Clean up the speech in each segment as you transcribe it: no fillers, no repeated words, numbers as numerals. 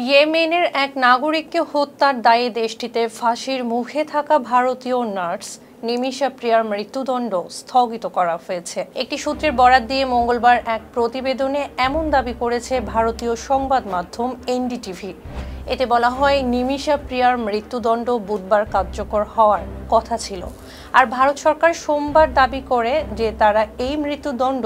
ইয়েমেনের এক নাগরিককে হত্যার দায়ে দেশটিতে ফাঁসির মুখে থাকা ভারতীয় নার্স নিমিষা প্রিয়ার মৃত্যুদণ্ড স্থগিত করা হয়েছে। একটি সূত্রের বরাত দিয়ে মঙ্গলবার এক প্রতিবেদনে এমন দাবি করেছে ভারতীয় সংবাদ মাধ্যম এনডিটিভি। এতে বলা হয়, নিমিষা প্রিয়ার মৃত্যুদণ্ড বুধবার কার্যকর হওয়ার কথা ছিল, আর ভারত সরকার সোমবার দাবি করে যে তারা এই মৃত্যুদণ্ড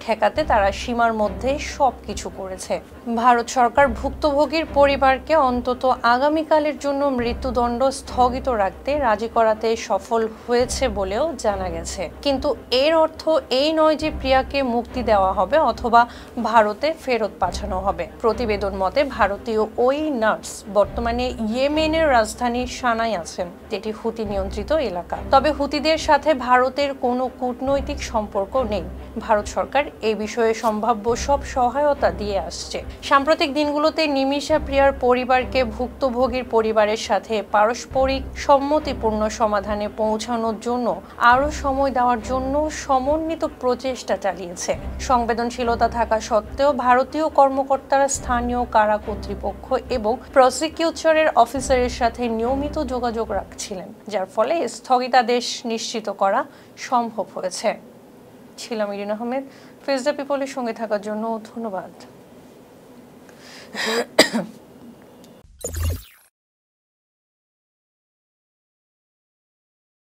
ঠেকাতে তারা সীমার মধ্যে সবকিছু করেছে। ভারত সরকার ভুক্তভোগীর পরিবারকে অন্তত আগামীকালের জন্য মৃত্যুদণ্ড স্থগিত রাখতে রাজি করাতে সফল হয়েছে বলেও জানা গেছে। কিন্তু এর অর্থ এই নয় যে প্রিয়াকে মুক্তি দেওয়া হবে অথবা ভারতে ফেরত পাঠানো হবে। প্রতিবেদন মতে ভারতীয় ওই নার্স বর্তমানে ইয়েমেনের রাজধানী সানায় আছেন, যেটি হুতি নিয়ন্ত্রিত এলাকা। তবে হুতিদের সাথে ভারতের কোনো কূটনৈতিক সম্পর্ক নেই। ভারত সরকার এই বিষয়ে সম্ভাব্য সব সহায়তা দিয়ে আসছে। সাম্প্রতিক দিনগুলোতে নিমিষা প্রিয়ার পরিবারকে ভুক্তভোগীর পরিবারের সাথে পারস্পরিক সম্মতিপূর্ণ সমাধানে পৌঁছানোর জন্য আরও সময় দেওয়ার জন্য সমন্বিত প্রচেষ্টা চালিয়েছে। সংবেদনশীলতা থাকা সত্ত্বেও ভারতীয় কর্মকর্তারা স্থানীয় কারা কর্তৃপক্ষ এবং প্রসিকিউটরের অফিসারের সাথে নিয়মিত যোগাযোগ রাখছিলেন, যার ফলে স্থগিতাদেশ নিশ্চিত করা সম্ভব হয়েছে। ছিলাম ইরিন আহমেদ। ফেস দ্য পিপলের সঙ্গে থাকার জন্য ধন্যবাদ।